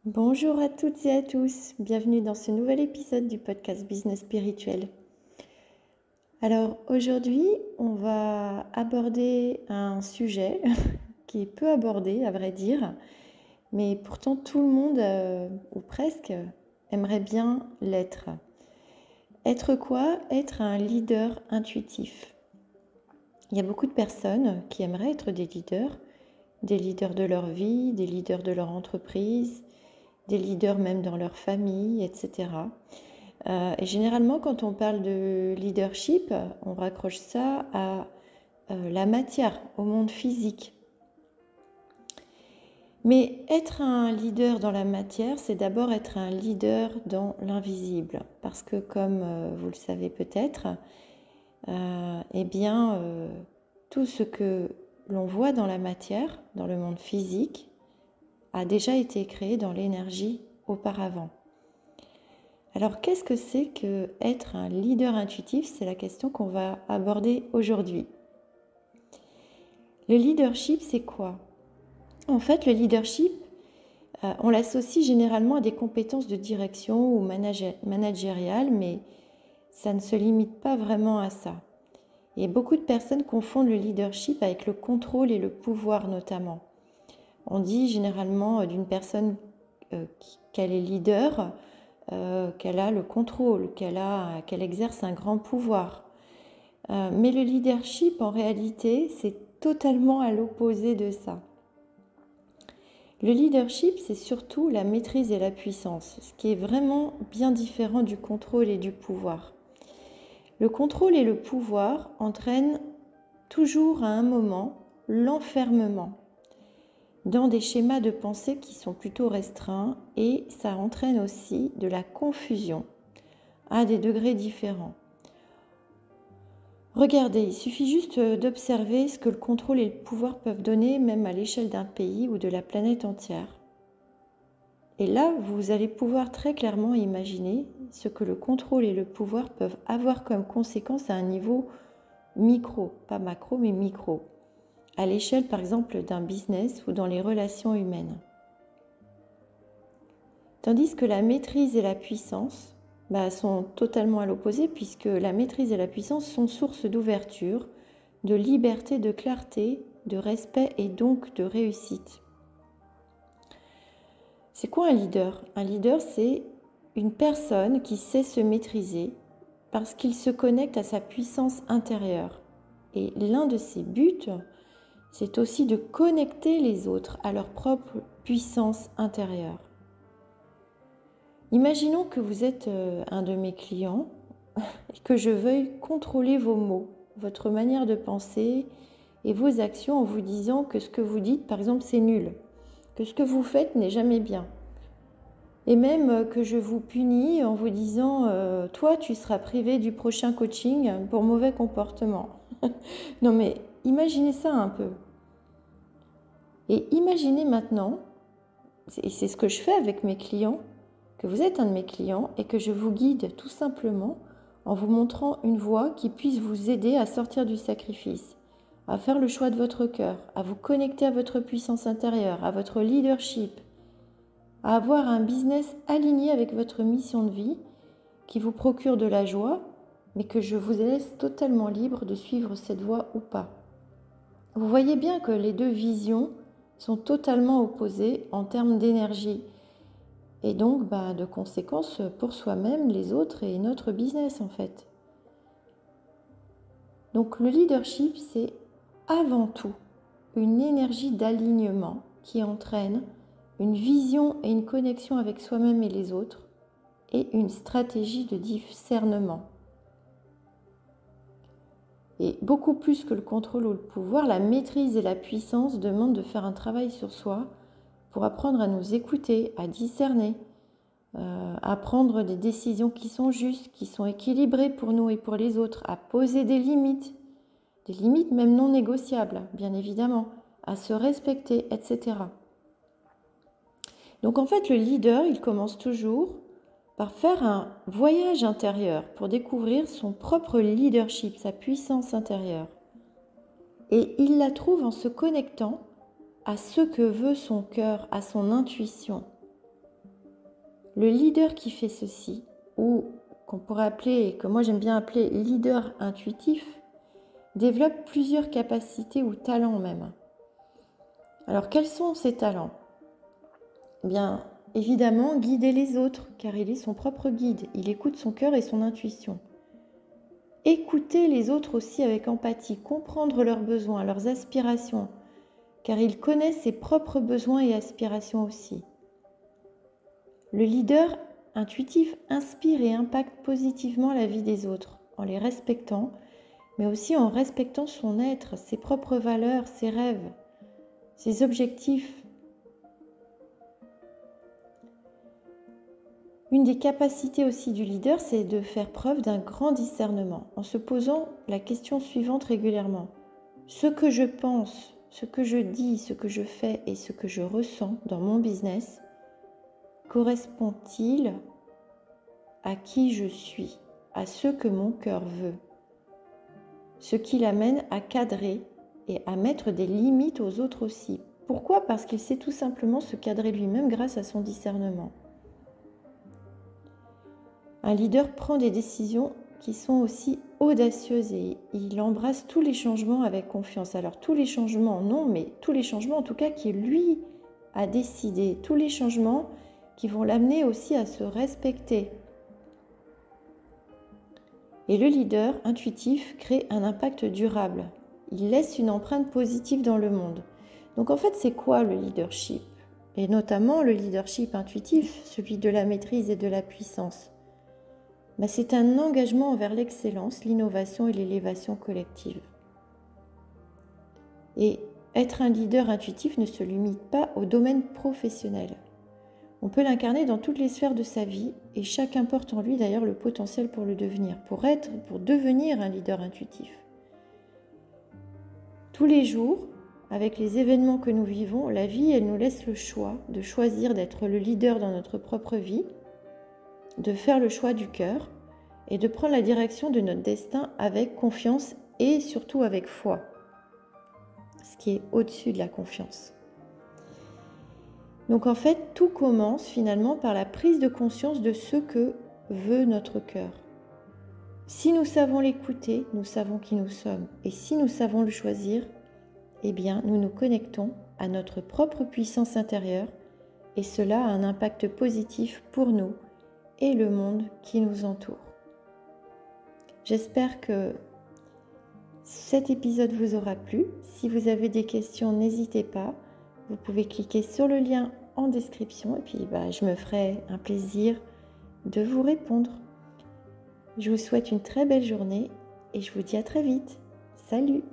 Bonjour à toutes et à tous, bienvenue dans ce nouvel épisode du podcast Business Spirituel. Alors aujourd'hui, on va aborder un sujet qui est peu abordé à vrai dire, mais pourtant tout le monde, ou presque, aimerait bien l'être. Être quoi? Être un leader intuitif. Il y a beaucoup de personnes qui aimeraient être des leaders de leur vie, des leaders de leur entreprise, des leaders même dans leur famille, etc. Et généralement, quand on parle de leadership, on raccroche ça à la matière, au monde physique. Mais être un leader dans la matière, c'est d'abord être un leader dans l'invisible. Parce que comme vous le savez peut-être, tout ce que l'on voit dans la matière, dans le monde physique, a déjà été créé dans l'énergie auparavant. Alors, qu'est-ce que c'est que être un leader intuitif? C'est la question qu'on va aborder aujourd'hui. Le leadership, c'est quoi? En fait, le leadership, on l'associe généralement à des compétences de direction ou managériales, mais ça ne se limite pas vraiment à ça. Et beaucoup de personnes confondent le leadership avec le contrôle et le pouvoir notamment. On dit généralement d'une personne qu'elle est leader, qu'elle a le contrôle, qu'elle exerce un grand pouvoir. Mais le leadership, en réalité, c'est totalement à l'opposé de ça. Le leadership, c'est surtout la maîtrise et la puissance, ce qui est vraiment bien différent du contrôle et du pouvoir. Le contrôle et le pouvoir entraînent toujours à un moment l'enfermement dans des schémas de pensée qui sont plutôt restreints et ça entraîne aussi de la confusion à des degrés différents. Regardez, il suffit juste d'observer ce que le contrôle et le pouvoir peuvent donner même à l'échelle d'un pays ou de la planète entière. Et là, vous allez pouvoir très clairement imaginer ce que le contrôle et le pouvoir peuvent avoir comme conséquence à un niveau micro, pas macro mais micro, à l'échelle par exemple d'un business ou dans les relations humaines. Tandis que la maîtrise et la puissance sont totalement à l'opposé puisque la maîtrise et la puissance sont source d'ouverture, de liberté, de clarté, de respect et donc de réussite. C'est quoi un leader? Un leader, c'est une personne qui sait se maîtriser parce qu'il se connecte à sa puissance intérieure. Et l'un de ses buts, c'est aussi de connecter les autres à leur propre puissance intérieure. Imaginons que vous êtes un de mes clients et que je veuille contrôler vos mots, votre manière de penser et vos actions en vous disant que ce que vous dites, par exemple, c'est nul, que ce que vous faites n'est jamais bien. Et même que je vous punis en vous disant « Toi, tu seras privé du prochain coaching pour mauvais comportement. » Non mais imaginez ça un peu. Et imaginez maintenant, et c'est ce que je fais avec mes clients, que vous êtes un de mes clients et que je vous guide tout simplement en vous montrant une voie qui puisse vous aider à sortir du sacrifice, à faire le choix de votre cœur, à vous connecter à votre puissance intérieure, à votre leadership, à avoir un business aligné avec votre mission de vie qui vous procure de la joie, mais que je vous laisse totalement libre de suivre cette voie ou pas. Vous voyez bien que les deux visions sont totalement opposées en termes d'énergie et donc de conséquences pour soi-même, les autres et notre business en fait. Donc le leadership, c'est avant tout une énergie d'alignement qui entraîne une vision et une connexion avec soi-même et les autres et une stratégie de discernement. Et beaucoup plus que le contrôle ou le pouvoir, la maîtrise et la puissance demandent de faire un travail sur soi pour apprendre à nous écouter, à discerner, à prendre des décisions qui sont justes, qui sont équilibrées pour nous et pour les autres, à poser des limites même non négociables, bien évidemment, à se respecter, etc. Donc en fait, le leader, il commence toujours par faire un voyage intérieur pour découvrir son propre leadership, sa puissance intérieure. Et il la trouve en se connectant à ce que veut son cœur, à son intuition. Le leader qui fait ceci, ou qu'on pourrait appeler, et que moi j'aime bien appeler leader intuitif, développe plusieurs capacités ou talents même. Alors quels sont ces talents? Eh bien, évidemment, guider les autres, car il est son propre guide. Il écoute son cœur et son intuition. Écouter les autres aussi avec empathie, comprendre leurs besoins, leurs aspirations, car il connaît ses propres besoins et aspirations aussi. Le leader intuitif inspire et impacte positivement la vie des autres, en les respectant, mais aussi en respectant son être, ses propres valeurs, ses rêves, ses objectifs. Une des capacités aussi du leader, c'est de faire preuve d'un grand discernement, en se posant la question suivante régulièrement. Ce que je pense, ce que je dis, ce que je fais et ce que je ressens dans mon business, correspond-il à qui je suis, à ce que mon cœur veut, ce qui l'amène à cadrer et à mettre des limites aux autres aussi. Pourquoi? Parce qu'il sait tout simplement se cadrer lui-même grâce à son discernement. Un leader prend des décisions qui sont aussi audacieuses et il embrasse tous les changements avec confiance. Alors tous les changements, non, mais tous les changements en tout cas qui lui a décidé, tous les changements qui vont l'amener aussi à se respecter. Et le leader intuitif crée un impact durable. Il laisse une empreinte positive dans le monde. Donc en fait, c'est quoi le leadership? Et notamment le leadership intuitif, celui de la maîtrise et de la puissance. C'est un engagement envers l'excellence, l'innovation et l'élévation collective. Et être un leader intuitif ne se limite pas au domaine professionnel. On peut l'incarner dans toutes les sphères de sa vie et chacun porte en lui d'ailleurs le potentiel pour le devenir, pour devenir un leader intuitif. Tous les jours, avec les événements que nous vivons, la vie, elle nous laisse le choix de choisir d'être le leader dans notre propre vie, de faire le choix du cœur et de prendre la direction de notre destin avec confiance et surtout avec foi, ce qui est au-dessus de la confiance. Donc en fait, tout commence finalement par la prise de conscience de ce que veut notre cœur. Si nous savons l'écouter, nous savons qui nous sommes. Et si nous savons le choisir, eh bien, nous nous connectons à notre propre puissance intérieure et cela a un impact positif pour nous et le monde qui nous entoure. J'espère que cet épisode vous aura plu. Si vous avez des questions, n'hésitez pas. Vous pouvez cliquer sur le lien en description et puis je me ferai un plaisir de vous répondre. Je vous souhaite une très belle journée et je vous dis à très vite. Salut!